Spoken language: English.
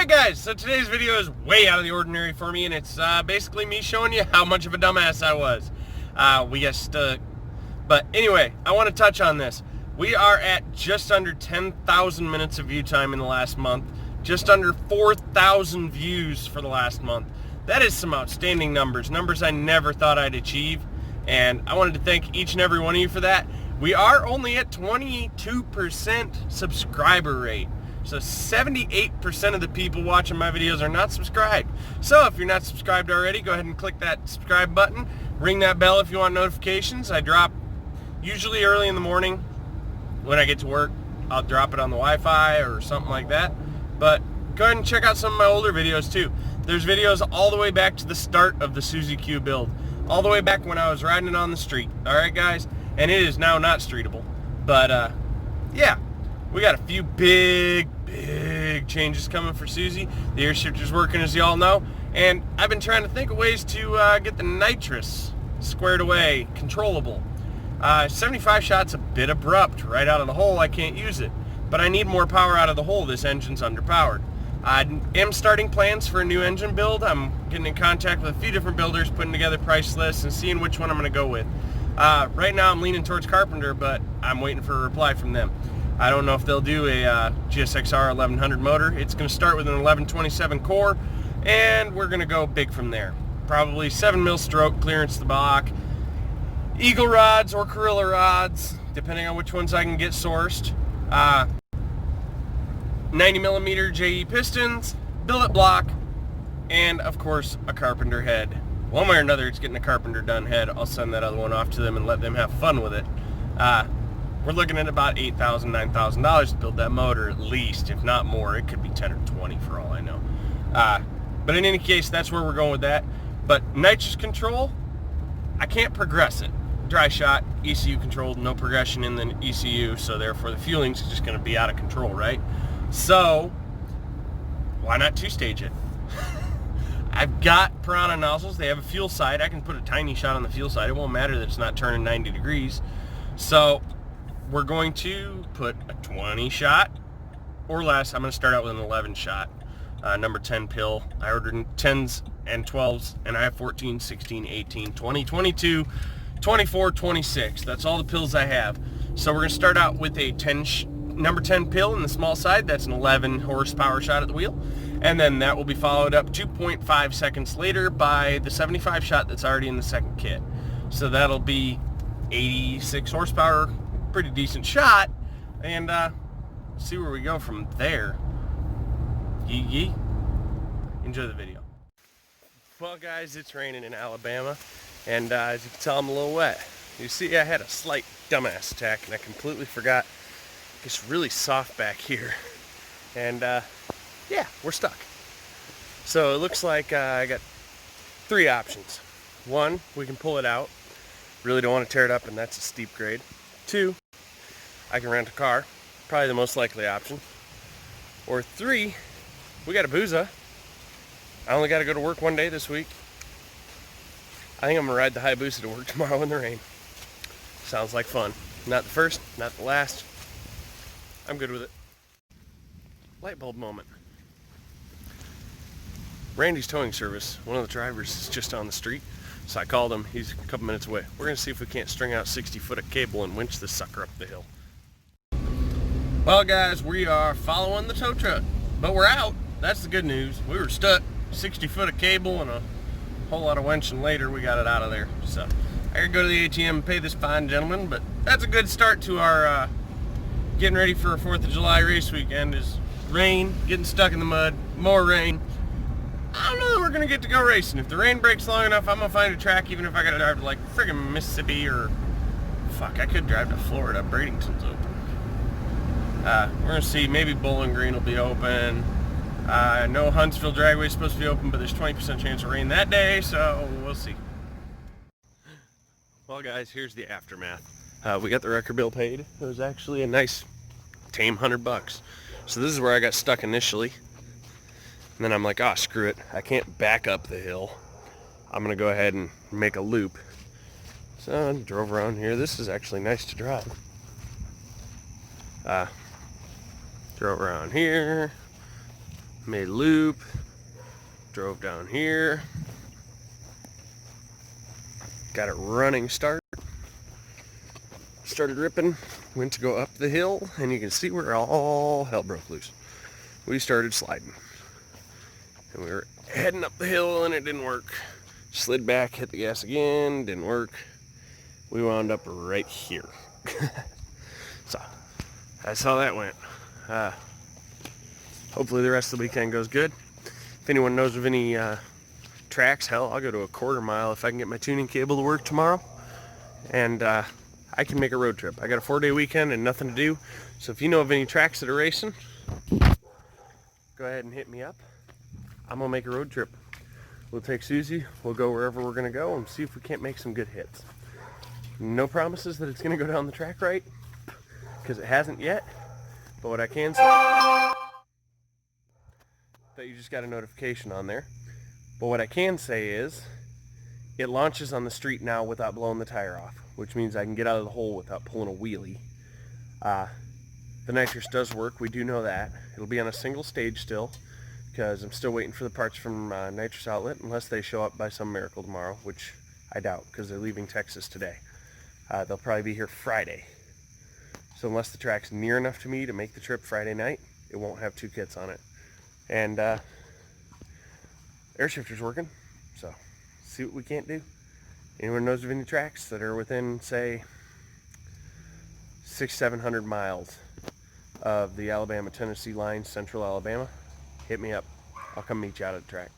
Alright guys, so today's video is way out of the ordinary for me, and it's basically me showing you how much of a dumbass I was. We got stuck. But anyway, I want to touch on this. We are at just under 10,000 minutes of view time in the last month. Just under 4,000 views for the last month. That is some outstanding numbers. Numbers I never thought I'd achieve. And I wanted to thank each and every one of you for that. We are only at 22% subscriber rate. So 78% of the people watching my videos are not subscribed. So if you're not subscribed already, go ahead and click that subscribe button. Ring that bell if you want notifications. I drop usually early in the morning when I get to work. I'll drop it on the Wi-Fi or something like that. But go ahead and check out some of my older videos too. There's videos all the way back to the start of the Suzy Q build. All the way back when I was riding it on the street. Alright guys? And it is now not streetable. But yeah. We got a few big changes coming for Suzy. The air shifter's working, as you all know, and I've been trying to think of ways to get the nitrous squared away, controllable. 75 shot's a bit abrupt. Right out of the hole, I can't use it. But I need more power out of the hole. This engine's underpowered. I am starting plans for a new engine build. I'm getting in contact with a few different builders, putting together price lists and seeing which one I'm going to go with. Right now I'm leaning towards Carpenter, but I'm waiting for a reply from them. I don't know if they'll do a GSXR 1100 motor. It's going to start with an 1127 core, and we're going to go big from there. Probably 7mm stroke, clearance the block, Eagle rods or Corilla rods, depending on which ones I can get sourced. 90mm JE pistons, billet block, and of course a Carpenter head. One way or another, it's getting a Carpenter done head. I'll send that other one off to them and let them have fun with it. We're looking at about $8,000, $9,000 to build that motor at least, if not more. It could be 10 or 20 for all I know. But in any case, that's where we're going with that. But nitrous control, I can't progress it. Dry shot, ECU controlled, no progression in the ECU, so therefore the fueling's just going to be out of control, right? So, why not two-stage it? I've got Piranha nozzles. They have a fuel side. I can put a tiny shot on the fuel side. It won't matter that it's not turning 90 degrees. So, we're going to put a 20 shot or less. I'm going to start out with an 11 shot. Number 10 pill. I ordered 10s and 12s, and I have 14, 16, 18, 20, 22, 24, 26. That's all the pills I have. So we're going to start out with a number 10 pill in the small side. That's an 11 horsepower shot at the wheel. And then that will be followed up 2.5 seconds later by the 75 shot that's already in the second kit. So that'll be 86 horsepower, pretty decent shot, and see where we go from there. Yee. Enjoy the video. Well guys, it's raining in Alabama, and as you can tell, I'm a little wet. You see, I had a slight dumbass attack, and I completely forgot it's really soft back here, and yeah, we're stuck. So it looks like I got three options. One, we can pull it out. Really don't want to tear it up, and that's a steep grade. Two, I can rent a car, probably the most likely option. Or three, we got a Hayabusa. I only got to go to work one day this week. I think I'm gonna ride the Hayabusa to work tomorrow in the rain. Sounds like fun. Not the first, not the last. I'm good with it. Light bulb moment. Randy's towing service, one of the drivers is just on the street. So I called him. He's a couple minutes away. We're going to see if we can't string out 60 foot of cable and winch this sucker up the hill. Well guys, we are following the tow truck, but we're out. That's the good news. We were stuck. 60 foot of cable and a whole lot of winching later, we got it out of there. So I gotta go to the ATM and pay this fine gentleman, but that's a good start to our getting ready for a 4th of July race weekend. Is rain, getting stuck in the mud, more rain. I don't know that we're going to get to go racing. If the rain breaks long enough, I'm going to find a track, even if I got to drive to like friggin' Mississippi or... Fuck, I could drive to Florida. Bradenton's open. We're going to see. Maybe Bowling Green will be open. I know Huntsville Dragway is supposed to be open, but there's 20% chance of rain that day, so we'll see. Well guys, here's the aftermath. We got the wrecker bill paid. It was actually a nice, tame $100. So this is where I got stuck initially. And then I'm like, oh, screw it. I can't back up the hill. I'm going to go ahead and make a loop. So I drove around here. This is actually nice to drive. Drove around here. Made a loop, drove down here, got it running start, started ripping, went to go up the hill, and you can see where all hell broke loose. We started sliding, and we were heading up the hill, and it didn't work. Slid back, hit the gas again, didn't work. We wound up right here. So that's how that went. Hopefully the rest of the weekend goes good. If anyone knows of any tracks, hell, I'll go to a quarter mile if I can get my tuning cable to work tomorrow. And I can make a road trip. I got a 4-day weekend and nothing to do. So if you know of any tracks that are racing, go ahead and hit me up. I'm gonna make a road trip. We'll take Susie, we'll go wherever we're gonna go and see if we can't make some good hits. No promises that it's gonna go down the track right, because it hasn't yet. But what I can say, that you just got a notification on there. But what I can say is, it launches on the street now without blowing the tire off, which means I can get out of the hole without pulling a wheelie. The nitrous does work, we do know that. It'll be on a single stage still, because I'm still waiting for the parts from Nitrous Outlet, unless they show up by some miracle tomorrow, which I doubt, because they're leaving Texas today. They'll probably be here Friday. So unless the track's near enough to me to make the trip Friday night, it won't have 2 kits on it. And air shifter's working, so see what we can't do. Anyone knows of any tracks that are within, say, 600-700 miles of the Alabama-Tennessee line, central Alabama, hit me up. I'll come meet you out at the track.